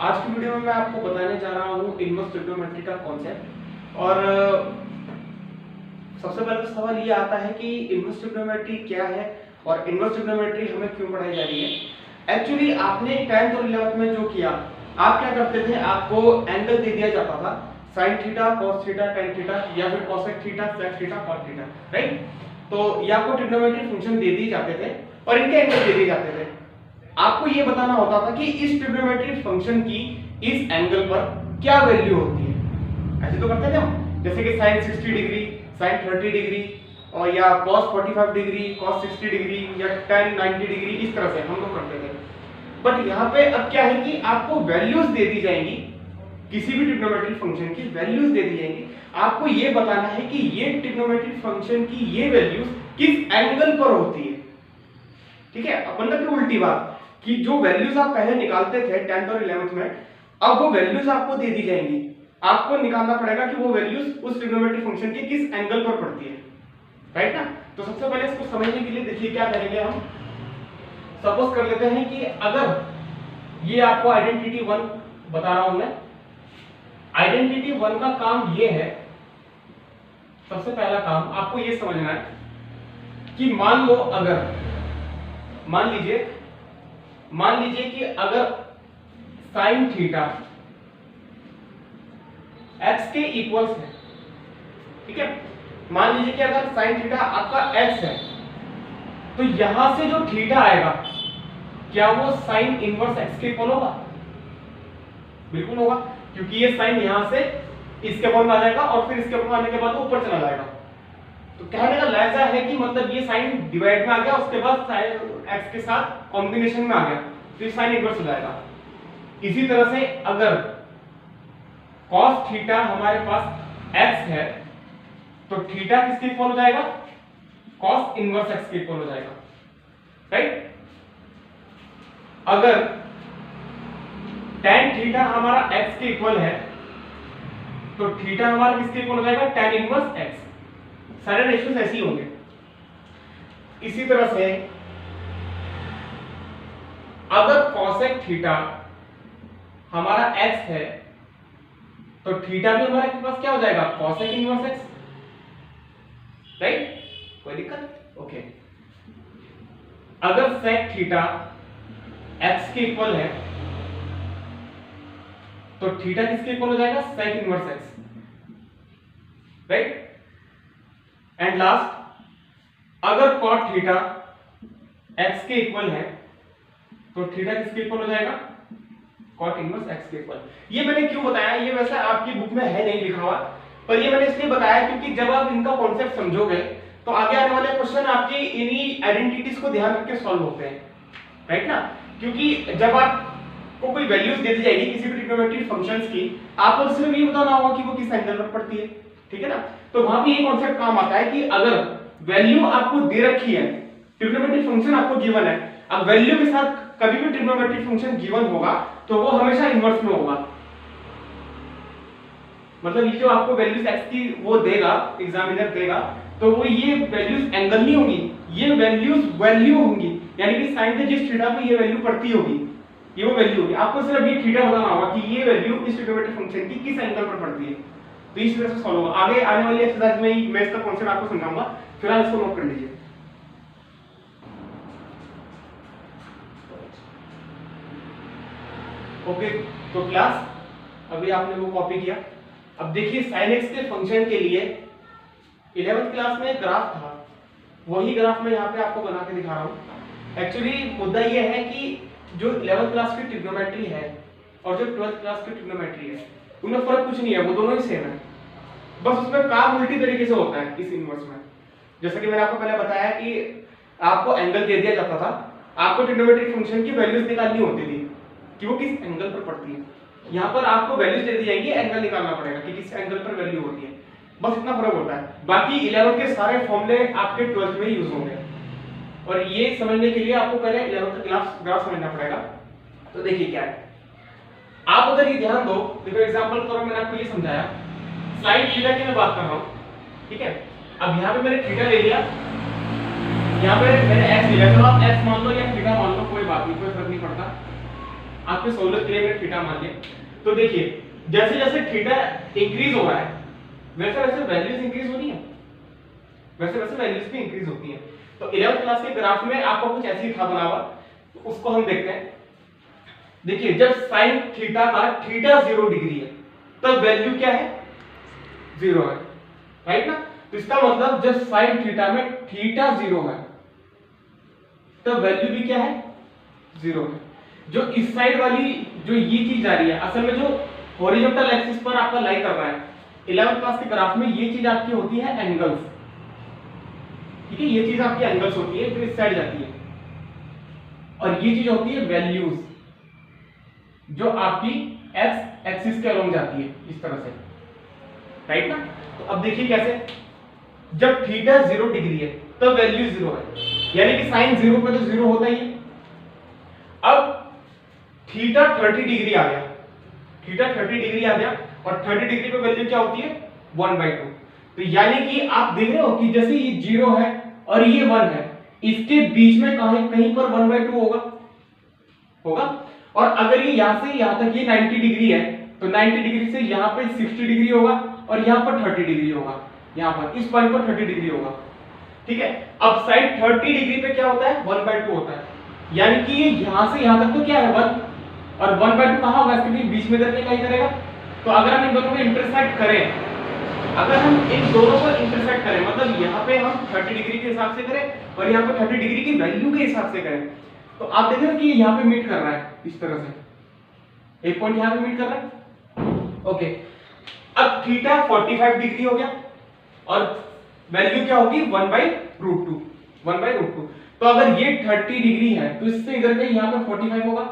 आज की वीडियो में मैं आपको बताने जा रहा हूँ इनवर्स ट्रिग्नोमेट्री का कॉन्सेप्ट। और सबसे पहले तो सवाल ये आता है कि इनवर्स ट्रिग्नोमेट्री क्या है और इनवर्स ट्रिग्नोमेट्री हमें क्यों पढ़ाई जा रही है। एक्चुअली आपने 10th और 11th में जो किया, आप क्या करते थे, आपको एंगल दे दिया जाता था sin theta, cos theta, tan theta या फिर cosec theta, sec theta, cot theta, right. तो ये आपको ट्रिग्नोमेट्री फंक्शन दे दिए जाते थे और इनके एंगल दे दिए जाते थे। आपको ये बताना होता था कि इस ट्रिग्नोमेट्री फंक्शन की इस एंगल पर क्या वैल्यू होती है। ऐसे तो करते थे हम, जैसे कि sin 60 डिग्री, sin 30 डिग्री और या cos 45 डिग्री, cos 60 डिग्री या tan 90 डिग्री, इस तरह से हम लोग करते थे। बट यहाँ पे अब क्या है कि आपको वैल्यूज दे दी जाएंगी, किसी भी ट्रिग्नोमेट्री फंक्शन की वैल्यूज दे दी जाएंगी। आपको ये बताना है कि ये ट्रिग्नोमेट्री फंक्शन की ये वैल्यूज किस एंगल पर होती है। ठीक है, मतलब की उल्टी बात कि जो वैल्यूज आप पहले निकालते थे 10th और 11th में, अब वो वैल्यूज आपको दे दी जाएंगी। आपको निकालना पड़ेगा कि वो वैल्यूज उस ट्रिग्नोमेट्री फंक्शन के किस एंगल पर पड़ती है, राइट ना। तो सबसे पहले इसको समझने के लिए देखिए क्या करेंगे हम। सपोज कर लेते हैं कि अगर ये आपको आइडेंटिटी 1 बता रहा हूं मैं, आइडेंटिटी 1 का काम ये है, सबसे पहला काम आपको ये समझना है कि मान लो अगर मान लीजिए कि अगर साइन थीटा x के इक्वल्स है, ठीक है। मान लीजिए कि अगर साइन थीटा आपका x है, तो यहां से जो थीटा आएगा क्या वो साइन इनवर्स x के इक्वल होगा? बिल्कुल होगा, क्योंकि ये साइन यहां से इसके अपोन में आ जाएगा और फिर इसके अपोन आने के बाद ऊपर चला जाएगा। तो कहने का लहजा है कि मतलब ये साइन डिवाइड में आ गया, उसके बाद साइन x के साथ कॉम्बिनेशन में आ गया, तो ये साइन इनवर्स हो जाएगा। इसी तरह से अगर cos थीटा हमारे पास x है, तो थीटा किसके इक्वल हो जाएगा? cos इनवर्स x के इक्वल हो जाएगा, राइट। अगर tan थीटा हमारा x के इक्वल है, तो थीटा हमारा किसके इक्वल हो जाएगा? tan inverse x। सारे रेशियोज ऐसे ही होंगे। इसी तरह से अगर cosec थीटा हमारा x है, तो थीटा भी हमारे पास क्या हो जाएगा? cosec inverse x, right. कोई दिक्कत? ओके। अगर sec थीटा x के इक्वल है, तो थीटा किसके इक्वल हो जाएगा? sec inverse x, right. And last, अगर cot थीटा x के इक्वल है, तो थीटा किसके इक्वल हो जाएगा? cot इनवर्स x के इक्वल। ये मैंने क्यों बताया, ये वैसे आपकी बुक में है नहीं लिखा हुआ, पर ये मैंने इसलिए बताया क्योंकि जब आप इनका कॉन्सेप्ट समझोगे तो आगे आने वाले क्वेश्चन आपके इन्हीं आइडेंटिटीज को ध्यान रख के सॉल्व होते हैं, राइट ना। क्योंकि जब आपको कोई वैल्यूज दे दी जाएगी किसी भी ट्रिग्नोमेट्री फंक्शंस की, आपको सिर्फ ये बताना होगा कि वो किस एंगल पर पड़ती है, ठीक है ना। तो वहां भी ये कॉन्सेप्ट काम आता है कि अगर वैल्यू आपको दे रखी है, ट्रिग्नोमेट्री फंक्शन आपको गिवन है, अब वैल्यू के साथ कभी भी ट्रिग्नोमेट्री फंक्शन गिवन होगा तो वो हमेशा इनवर्स में होगा। मतलब ये जो आपको वैल्यूज x की वो देगा, एग्जामिनर देगा, तो वो ये वैल्यूज एंगल नहीं होंगी, ये वैल्यूज वैल्यू होंगी, यानी कि साइन के जिस थीटा पे ये वैल्यू पड़ती होगी, ये वो वैल्यू होगी। आपको सिर्फ ये थीटा बताना होगा कि ये वैल्यू इस ट्रिग्नोमेट्री फंक्शन की किस एंगल पर पड़ती है। तो इस तरह से सॉल्व होगा। आगे आने वाली एक्सरसाइज में मैं इसका कॉन्सेप्ट आपको समझाऊंगा, फिलहाल इसको नोट कर लीजिए। ओके, तो क्लास अभी आपने वो कॉपी किया। अब देखिए sin x के फंक्शन के लिए 11th क्लास में एक ग्राफ था, वही ग्राफ मैं यहाँ पे आपको बना के दिखा रहा हूँ। एक्चुअली मुद्दा ये है कि जो 11th क्लास की ट्रिग्नोमेट्री है और जो 12th क्लास की ट्रिग्नोमेट्री है, उनमें फर्क कुछ नहीं है, वो दोनों ही सेम है, बस उसमें काम उल्टी तरीके से होता है इस इनवर्स में। जैसे कि मैंने आपको पहले बताया कि आपको एंगल दे दिया जाता था, आपको ट्रिग्नोमेट्री फंक्शन की वैल्यूज निकालनी होती थी कि वो किस एंगल पर पड़ती है। यहाँ पर आपको वैल्यूज दे दी जाएंगी, एंगल निकालना पड़ेगा कि किस एंगल पर वैल्यू होती है, बस इतना फर्क होता है। बाकी 11th के सारे फॉर्मूले आपके 12th में यूज होंगे, और ये समझने के लिए आपको पहले 11th का ग्राफ समझना पड़ेगा। तो देखिए क्या है, आप अगर ये ध्यान दो, देखो एग्जांपल करो, मैंने आपको ये समझाया साइन थीटा की मैं बात कर रहा हूँ, ठीक है। अब यहाँ पे मैंने थीटा ले लिया, यहाँ पे मैंने x लिया, चलो आप x मान लो या थीटा मान लो, कोई बात नहीं, कोई फर्क नहीं पड़ता। आपके सहूलियत के लिए मैंने थीटा मान लिया। तो देखिए जैसे जैसे थीटा इंक्रीज हो रहा है वैसे वैसे वैल्यूज इंक्रीज हो रही है, वैसे वैसे वैल्यूज भी इंक्रीज होती है। तो 11th क्लास के ग्राफ में आपको कुछ ऐसे ही था बना हुआ, तो उसको हम देखते हैं। देखिए जब साइन थीटा का थीटा 0 डिग्री है तब वैल्यू क्या है, 0 है, राइट ना। तो इसका मतलब जब साइन थीटा में थीटा 0 है तब वैल्यू भी क्या है, 0 है। जो इस साइड वाली जो ये चीज आ रही है असल में जो हॉरिजॉन्टल एक्सिस पर आपका लाई कर रहा है 11th क्लास के ग्राफ में, ये चीज आपकी होती है एंगल्स, ठीक है, ये चीज आपकी एंगल्स होती है जो इस साइड जाती है, और ये चीज होती है वैल्यूज जो आपकी एक्स एक्सिस के अलोंग जाती है इस तरह से, राइट ना। तो अब देखिए कैसे, जब थीटा 0 डिग्री है तब वैल्यू 0 है, यानी कि साइन 0 पे तो 0 होता ही है। अब थीटा 30 डिग्री आ गया, थीटा 30 डिग्री आ गया और 30 डिग्री पे वैल्यू क्या होती है, 1/2। तो यानी कि आप देख रहे हो कि जैसे ये 0 है और ये 1 है, इसके बीच में कहीं पर 1/2 होगा। और अगर ये यहां से यहां तक ये 90 डिग्री है तो 90 डिग्री से यहां पे 60 डिग्री होगा और यहां पर 30 डिग्री होगा, यहां पर इस पॉइंट पर 30 डिग्री होगा, ठीक है। अब साइन 30 डिग्री पे क्या होता है, 1/2 होता है, यानी कि ये यहां से यहां तक तो क्या है 1, और 1/2 कहां होगा, इसके बीच में करके क्या करेगा। तो अगर हम इन दोनों को इंटरसेक्ट करें, अगर हम इन दोनों को इंटरसेक्ट करें मतलब यहाँ पे हम 30 डिग्री के हिसाब से करें और यहाँ पे 30 डिग्री की वैल्यू के हिसाब से करें, तो आप देख रहे हो कि यहाँ पे मीट कर रहा है इस तरह से, एक पॉइंट यहाँ पे मीट कर रहा है, ओके। अब थीटा 45 डिग्री हो गया और वैल्यू क्या होगी, 1/√2, 1/√2। तो अगर ये 30 डिग्री है तो इससे इधर पे यहाँ पे 45 होगा,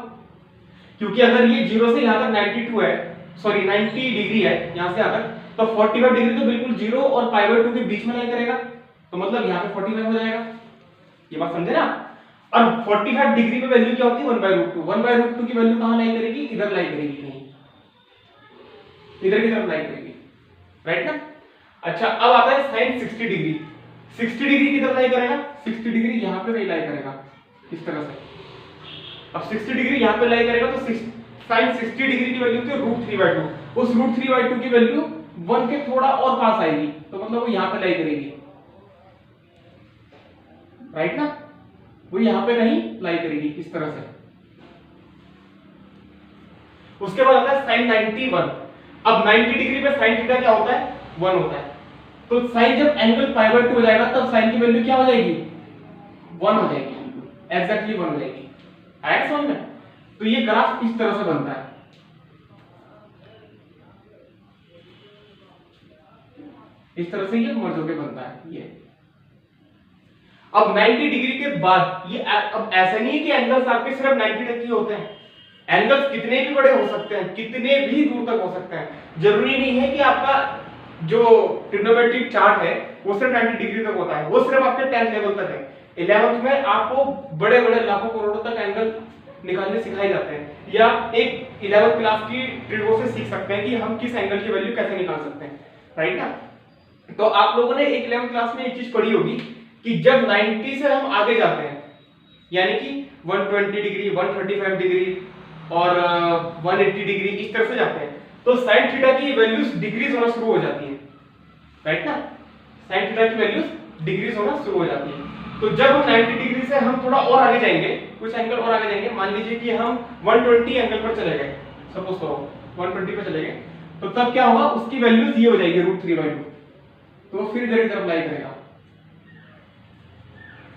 क्योंकि अगर ये 0 से यहाँ तक 92 है, सॉरी 90 डिग्री है यहाँ से यहाँ तक, तो 45 डिग्री तो बिल्कुल 0 और π/2 के बीच में लाई करेगा, तो मतलब यहाँ पे 45 हो जाएगा, ये बात समझे ना। और 45 डिग्री पे वैल्यू क्या होती है, 1/√2, 1/√2 की वैल्यू कहाँ लाई करेगी, इधर लाई करेगी, कहीं इधर की तरफ लाई करेगी, राइट ना। अच्छा अब आता है साइन 60 डिग्री, 60 डिग्री किधर लाई करेगा, 60 डिग्री यहाँ पे लाई करेगा इस तरह से। अब 60 डिग्री यहाँ पे लाई करेगा तो साइन 60 डिग्री की वैल्यू थी √3/2, उस √3/2 की वैल्यू 1 के थोड़ा और पास आएगी, तो मतलब वो यहाँ पे लाई करेगी, राइट ना, वो यहाँ पे कहीं लाई करेगी इस तरह से। उसके बाद आता है साइन 91। अब 90 डिग्री पे साइन थीटा क्या होता है, 1 होता है, तो साइन जब एंगल π/2 हो जाएगा तब साइन की वैल्यू क्या हो जाएगी, 1 हो जाएगी, एग्जैक्टली 1 हो जाएगी, आया समझ में। तो ये ग्राफ इस तरह से बनता है, इस तरह से ये मर्ज होकर बनता है ये। अब 90 डिग्री के बाद ये अब ऐसा नहीं है कि एंगल्स आपके सिर्फ 90 तक ही होते हैं, एंगल्स कितने भी बड़े हो सकते हैं, कितने भी दूर तक हो सकते हैं, जरूरी नहीं है कि आपका जो ट्रिग्नोमेट्रिक चार्ट है वो सिर्फ 90 डिग्री तक होता है, वो सिर्फ आपके 10th लेवल तक है। 11th में आपको बड़े बड़े लाखों करोड़ों तक एंगल निकालने सिखाए जाते हैं, या एक 11th क्लास की ट्रिको से सीख सकते हैं कि हम किस एंगल की वैल्यू कैसे निकाल सकते हैं, राइट ना। तो आप लोगों ने एक 11th क्लास में एक चीज पढ़ी होगी कि जब 90 से हम आगे जाते हैं, यानी कि 120 डिग्री, 135 डिग्री और 180 डिग्री इस तरह से जाते हैं, तो साइन थीटा की वैल्यूज डिक्रीज होना शुरू हो जाती है, राइट ना, साइन थीटा की वैल्यूज डिक्रीज होना शुरू हो जाती है। तो जब हम 90 डिग्री से हम थोड़ा और आगे जाएंगे, कुछ एंगल और आगे जाएंगे, मान लीजिए कि हम 120 एंगल पर चले गए, सपोज करो 120 पे चले गए, तो तब क्या होगा, उसकी वैल्यूज ये हो जाएगी √3/2, तो फिर इधर की तरफ लाई करेगा।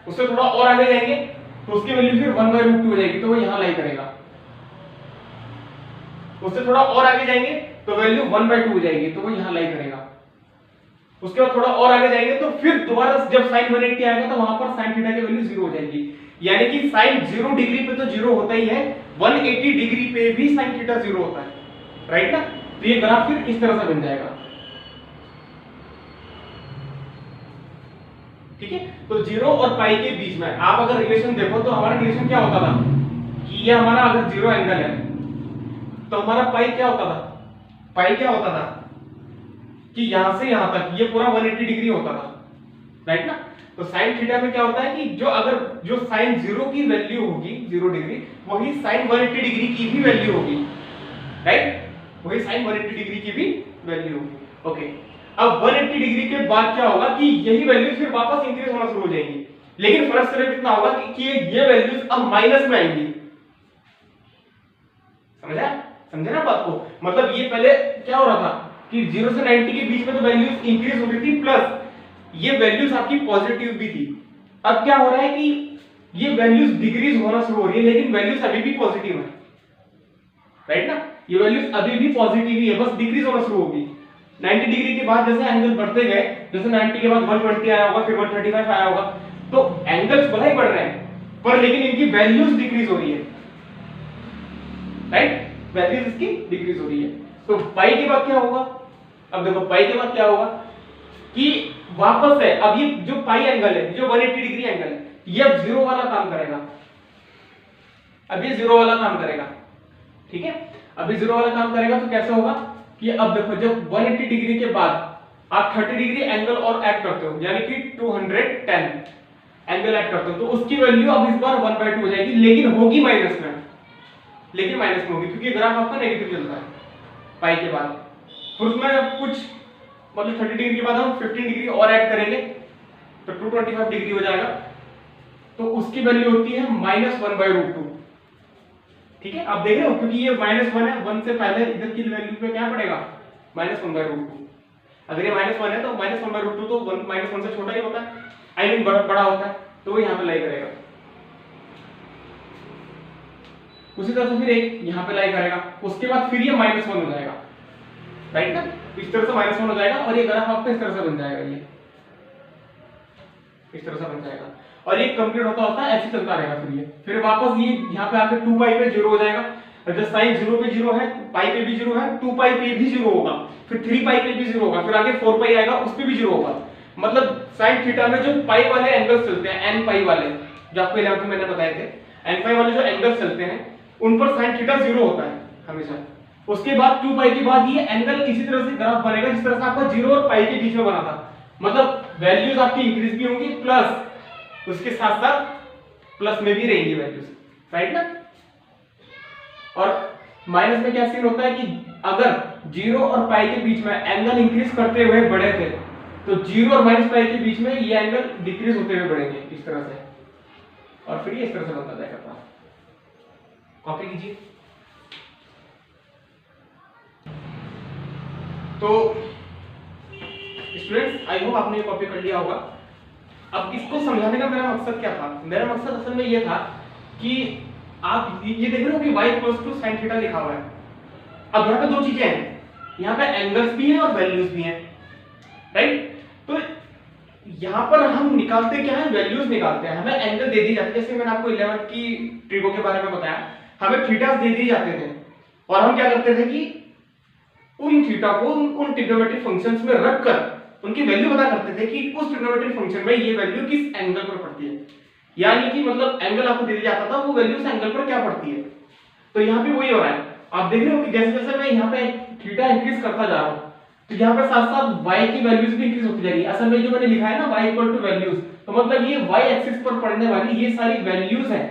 उससे थोड़ा और आगे जाएंगे तो उसकी वैल्यू फिर 1/√2 हो जाएगी, तो वो यहां लाई करेगा। उससे थोड़ा और आगे जाएंगे तो वैल्यू 1/2 हो जाएगी, तो वो यहां लाई करेगा। उसके बाद थोड़ा और आगे जाएंगे तो फिर दोबारा जब साइन 180 आएगा तो वहां पर साइन थीटा की वैल्यू 0 हो जाएगी, यानी कि साइन 0 डिग्री पे तो 0 होता ही है, 180 डिग्री पे भी साइन थीटा 0 होता है, राइट ना। तो ये ग्राफ फिर इस तरह से बन जाएगा, ठीक है। तो 0 और पाई के बीच में आप अगर रिलेशन देखो तो हमारा रिलेशन क्या होता था कि ये हमारा अगर 0 एंगल है तो हमारा पाई क्या होता था, पाई क्या होता था कि यहां से यहां तक ये पूरा 180 डिग्री होता था, राइट ना। तो साइन थीटा में क्या होता है कि जो साइन 0 की वैल्यू होगी 0 डिग्री, वही साइन 180 डिग्री की भी वैल्यू होगी, राइट, वही साइन 180 डिग्री की भी वैल्यू होगी। ओके, अब 180 डिग्री के बाद क्या होगा कि यही वैल्यू फिर वापस इंक्रीज होना शुरू हो जाएंगी, लेकिन फर्क सिर्फ इतना होगा कि ये वैल्यूज अब माइनस में आएंगी। समझा ना बात को? मतलब ये पहले क्या हो रहा था कि 0 से 90 के बीच में तो वैल्यूज इंक्रीज हो रही थी, प्लस ये वैल्यूज आपकी पॉजिटिव भी थी। अब क्या हो रहा है कि ये वैल्यूज डिक्रीज होना शुरू हो रही है, लेकिन वैल्यूज अभी भी पॉजिटिव है, राइट ना। ये वैल्यूज अभी भी पॉजिटिव ही है, बस डिक्रीज होना शुरू होगी। 90 डिग्री के बाद जैसे एंगल बढ़ते गए, जैसे 90 के बाद 120 आया होगा, फिर 135 आया होगा, तो एंगल्स भले ही बढ़ रहे हैं पर लेकिन इनकी वैल्यूज डिक्रीज हो रही है, राइट, वैल्यूज इसकी डिक्रीज हो रही है। तो पाई के बाद क्या होगा? अब देखो पाई के बाद क्या होगा कि वापस है, अब ये जो पाई एंगल है, जो 180 डिग्री एंगल है, ये अब 0 वाला काम करेगा, अब ये 0 वाला काम करेगा, ठीक है। अभी 0 वाला काम करेगा तो कैसे होगा कि अब देखो जब 180 डिग्री के बाद आप 30 डिग्री एंगल और ऐड करते हो, यानी कि 210 एंगल ऐड करते हो, तो उसकी वैल्यू अब इस बार 1/2 हो जाएगी, लेकिन होगी माइनस में, लेकिन माइनस में होगी क्योंकि ग्राफ आपका नेगेटिव चलता है पाई के बाद। फिर उसमें कुछ मतलब 30 डिग्री के बाद हम 15 डिग्री और ऐड करेंगे तो 225 डिग्री हो जाएगा, तो उसकी वैल्यू होती है -1/√2, ठीक है। आप देख रहे हो क्योंकि ये -1 है, 1 से पहले इधर की वैल्यू पे क्या पड़ेगा -1/√2। अगर ये -1 है तो -1/√2 तो -1 से छोटा ही होता है, आई मीन बड़ा होता है, तो वो यहाँ पे लाई करेगा। उसी तरह से फिर एक यहाँ पे लाई करेगा, उसके बाद फिर ये -1 हो जाएगा, राइट ना। इस तरह से -1 हो जाएगा और ये ग्राफ आपका इस तरह से बन जाएगा, ये इस तरह से बन जाएगा और ये कंप्लीट होता होता ऐसे चलता रहेगा। फिर वापस ये यहाँ पे आके 2 पाई पे 0 हो जाएगा, जब साइन 0 पे 0 है, पाई पे भी 0 है, 2 पाई पे भी 0 होगा, फिर 3 पाई पे भी 0 होगा, फिर आगे 4 पाई आएगा, उस पे भी 0 होगा। मतलब साइन थीटा में जो पाई वाले एंगल्स चलते हैं, n पाई वाले, जो आपको 11th में मैंने बताए थे, n पाई वाले जो एंगल्स चलते हैं उन पर साइन थीटा 0 होता है हमेशा। उसके बाद 2 पाई के बाद ये एंगल इसी तरह से ग्राफ बनेगा जिस तरह से आपका 0 और पाई के बीच में बना था, मतलब वैल्यूज आपकी इंक्रीज भी होंगी, प्लस उसके साथ साथ प्लस में भी रहेंगी वैल्यूज, राइट ना। और माइनस में क्या सीन होता है कि अगर 0 और पाई के बीच में एंगल इंक्रीज करते हुए बढ़े थे, तो 0 और -पाई के बीच में ये एंगल डिक्रीज होते हुए बढ़ेंगे इस तरह से, और फिर ये इस तरह से बनता जाएगा। कॉपी कीजिए। तो स्टूडेंट्स, आई होप आपने ये कॉपी कर लिया होगा। अब इसको समझाने का मेरा मकसद क्या था? मेरा मकसद असल में ये था कि आप ये देख रहे हो कि y = sin थीटा लिखा हुआ है। अब यहाँ पे दो चीजें हैं, यहाँ पे एंगल्स भी हैं और वैल्यूज भी हैं, राइट। तो यहाँ पर हम निकालते क्या है? वैल्यूज निकालते हैं। हमें एंगल दे दी जाती है, जैसे मैंने आपको 11th की ट्रिगो के बारे में बताया, हमें थीटास दे दिए जाते थे और हम क्या करते थे कि उन थीटा को उन ट्रिग्नोमेट्रिक फंक्शंस में रखकर उनकी वैल्यू पता करते थे कि उस ट्रिग्नोमेट्रिक फंक्शन में ये वैल्यू किस एंगल पर पड़ती है, यानी कि मतलब एंगल आपको दे दिया जाता था, वो वैल्यू उस एंगल पर क्या पड़ती है। तो यहाँ पे वही हो रहा है, आप देख रहे हो कि जैसे जैसे मैं यहाँ पे थीटा इंक्रीज करता जा रहा हूँ, तो यहाँ पे साथ साथ y की वैल्यूज भी इंक्रीज होती जा रही है। असल में जो मैंने लिखा है ना y = वैल्यूज, तो मतलब ये y एक्सिस पर पड़ने वाली ये सारी वैल्यूज हैं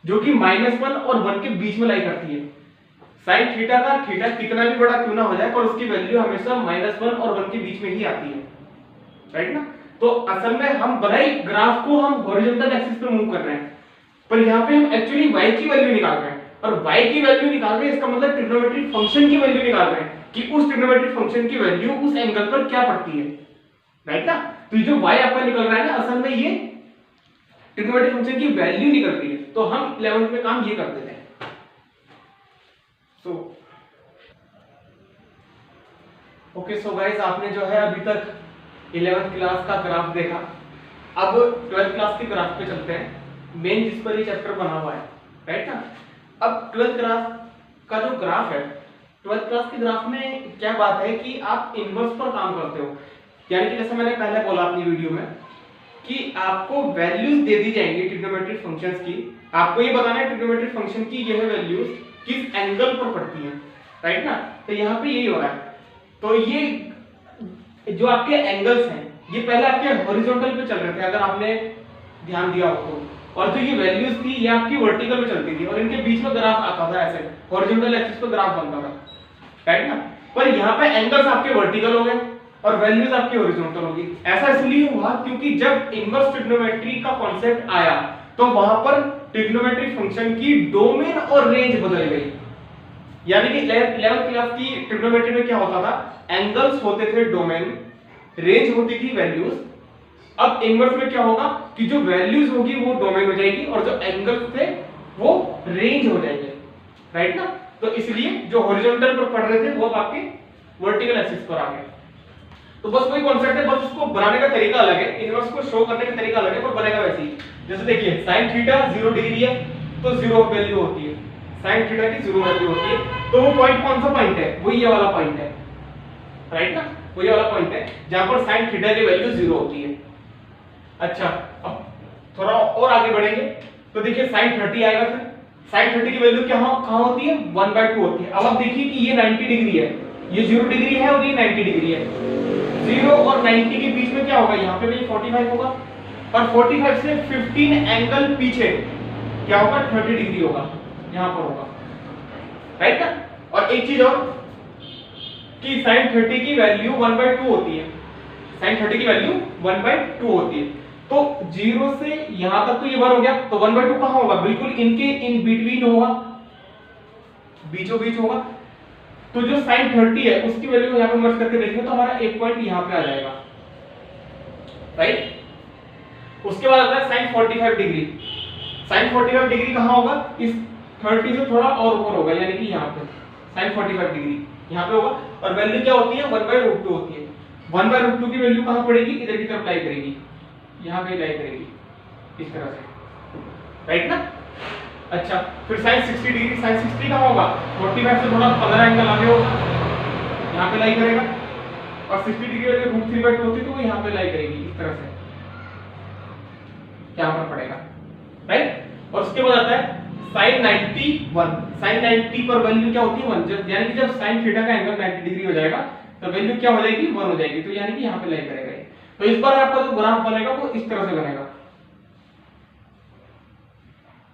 जो कि -1 और 1 के बीच में लाई करती है। साइन थीटा का थीटा कितना भी बड़ा क्यों ना हो जाए, पर उसकी वैल्यू हमेशा -1 और 1 के बीच में ही आती है, राइट ना। तो असल में हम भले ग्राफ को हम हॉरिजॉन्टल एक्सिस पे मूव कर रहे हैं, पर यहाँ पे हम एक्चुअली y की वैल्यू निकाल रहे हैं, और y की वैल्यू निकाल रहे हैं इसका मतलब ट्रिग्नोमेट्रिक फंक्शन की वैल्यू निकाल रहे हैं कि उस ट्रिग्नोमेट्रिक फंक्शन की वैल्यू उस एंगल पर क्या पड़ती है, राइट ना। तो जो y आपका निकल रहा है ना, असल में ये ट्रिग्नोमेट्रिक फंक्शन की वैल्यू निकल रही है। तो हम 11th में काम ये करते थे। ओके, सो गाइस, आपने जो है अभी तक 11th क्लास का ग्राफ देखा। अब 12th क्लास के ग्राफ पे चलते हैं, मेन जिस पर ये चैप्टर बना हुआ है, राइट ना। अब 12th क्लास का जो ग्राफ है, 12th क्लास के ग्राफ में क्या बात है कि आप इनवर्स पर काम करते हो, यानी कि जैसे मैंने पहले बोला अपनी वीडियो में कि आपको वैल्यूज दे दी जाएंगी ट्रिग्नोमेट्रिक फंक्शंस की, आपको ये बताना है ट्रिग्नोमेट्रिक फंक्शन की यह वैल्यूज किस एंगल पर पड़ती हैं, राइट ना। तो यहाँ पे यही हो रहा है। तो ये जो आपके एंगल्स हैं ये पहले आपके हॉरिजॉन्टल पे चल रहे थे अगर आपने ध्यान दिया हो तो, और जो ये वैल्यूज थी ये आपकी वर्टिकल पे चलती थी और इनके बीच में ग्राफ आता था ऐसे हॉरिजॉन्टल एक्सिस पे ग्राफ बनता था, राइट ना। पर यहाँ पे एंगल्स आपके वर्टिकल हो गए और वैल्यूज आपकी हॉरिजॉन्टल होगी। ऐसा इसलिए हुआ क्योंकि जब इनवर्स ट्रिग्नोमेट्री का कॉन्सेप्ट आया तो वहां पर ट्रिग्नोमेट्रिक फंक्शन की डोमेन और रेंज बदल गई। यानी कि 11th क्लास की ट्रिग्नोमेट्री में क्या होता था, एंगल्स होते थे डोमेन, रेंज होती थी वैल्यूज। अब इनवर्स में क्या होगा कि जो वैल्यूज होगी वो डोमेन हो जाएगी और जो एंगल्स थे वो रेंज हो जाएंगे, राइट ना। तो इसलिए जो हॉरिजॉन्टल पर पढ़ रहे थे वो अब आपके वर्टिकल एक्सिस पर आ गए। तो बस वही कॉन्सेप्ट है, बस उसको बनाने का तरीका अलग है, इनवर्स को शो करने का तरीका अलग है, पर बनेगा वैसे ही। जैसे देखिए sin थीटा 0 डिग्री है तो 0 वैल्यू होती है, sin थीटा की 0 वैल्यू होती है। तो वो पॉइंट कौन सा पॉइंट है, वो ये वाला पॉइंट है, राइट ना, वो ये वाला पॉइंट है जहां पर sin थीटा की वैल्यू 0 होती है। अच्छा, अब थोड़ा और आगे बढ़ेंगे तो देखिए sin 30 आएगा, फिर sin 30 की वैल्यू कहां होती है, 1/2 होती है। अब आप देखिए कि ये 90 डिग्री है, ये 0 डिग्री है और ये 90 डिग्री है। 0 और 90 के बीच में क्या होगा, यहाँ पे भी 45 होगा और 45 से 15 एंगल पीछे क्या होगा, 30 डिग्री होगा, यहाँ पर होगा, राइट ना। और एक चीज और कि sin 30 की वैल्यू 1/2 होती है, sin 30 की वैल्यू 1/2 होती है। तो 0 से यहां तक तो ये 1 हो गया, तो 1/2 कहां होगा, बिल्कुल इनके इन बिटवीन होगा, बीचों बीच होगा। तो जो sin 30 है उसकी वैल्यू यहां पे मर्ज करके देखेंगे तो हमारा एक पॉइंट यहां पे आ जाएगा, राइट। उसके बाद आता है sin 45 डिग्री। sin 45 डिग्री कहां होगा, इस 30 से थोड़ा और ऊपर होगा, यानी कि यहां पे sin 45 डिग्री यहां पे होगा और वैल्यू क्या होती है, 1/√2 होती है। 1/√2 की वैल्यू कहां पड़ेगी, इधर की तरफ लाई करेगी, यहां पे लाई करेगी इस तरह से, राइट ना। अच्छा, फिर sin 60 डिग्री, sin 60 कहां होगा, 45 से थोड़ा 15 एंगल आगे होगा, यहां पे लाई करेगा और 60 डिग्री अगर √3/2 होती तो वो यहां पे लाई करेगी इस तरह से, यहां पर पड़ेगा, राइट। और उसके बाद आता है sin 91। sin 90 पर वैल्यू क्या होती है, 1, जब यानी कि जब sin थीटा का एंगल 90 डिग्री हो जाएगा तो वैल्यू क्या हो जाएगी, 1 हो जाएगी, तो यानी कि यहां पे लाई करेगा। तो इस बार आपका जो ग्राफ बनेगा वो इस तरह से बनेगा,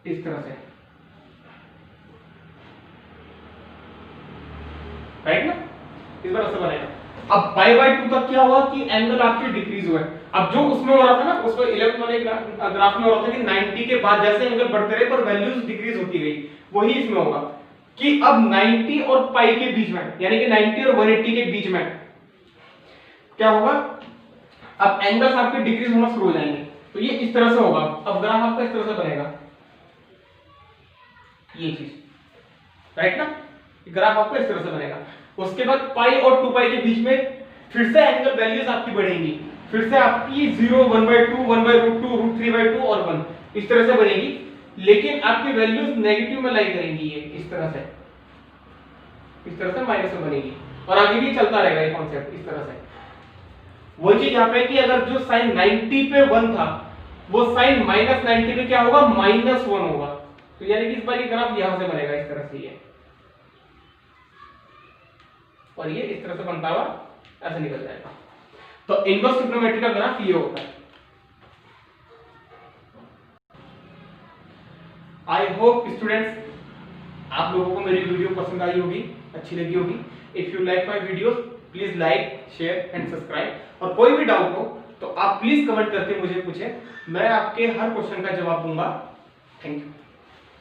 इस तरह से, राइट ना, इस बार ऐसे बनेगा। अब π/2 तक क्या हुआ कि एंगल आपके डिक्रीज हुए। अब जो उसमें हो रहा था ना, उसमें 11th वाले ग्राफ में हो रहा था कि 90 के बाद जैसे एंगल बढ़ते रहे पर वैल्यूज डिक्रीज होती गई, वही इसमें होगा कि अब 90 और π के बीच में, यानी कि 90 और 180 के बीच में क्या होगा, अब एंगल्स आपके डिक्रीज होना शुरू हो जाएंगे। तो ये इस तरह से होगा, अब ग्राफ आपका इस तरह से बनेगा, ये चीज, राइट ना, ग्राफ आपका इस तरह से बनेगा। उसके बाद पाई और 2π के बीच में फिर से एंगल वैल्यूज आपकी बढ़ेंगी, फिर से आपकी 0, 1/2, 1/√2, √3/2 और 1 इस तरह से बनेगी, लेकिन आपकी वैल्यूज नेगेटिव में लाई करेंगी, ये इस तरह से, इस तरह से माइनस में बनेगी और आगे भी चलता रहेगा ये कॉन्सेप्ट इस तरह से। वो चीज यहाँ पे कि अगर जो sin 90 पे 1 था वो sin -90 पे क्या होगा, -1 होगा। तो यानी कि इस बार ये ग्राफ यहां से बनेगा इस तरह से, ये और ये इस तरह से बनता हुआ ऐसे निकल जाएगा। तो इनवर्स ट्रिग्नोमेट्री का ग्राफ ये होता है। आई होप स्टूडेंट्स आप लोगों को मेरी वीडियो पसंद आई होगी, अच्छी लगी होगी। If you like my videos please like, share and subscribe. और कोई भी डाउट हो तो आप प्लीज कमेंट करके मुझे पूछें, मैं आपके हर क्वेश्चन का जवाब दूंगा। Thank you.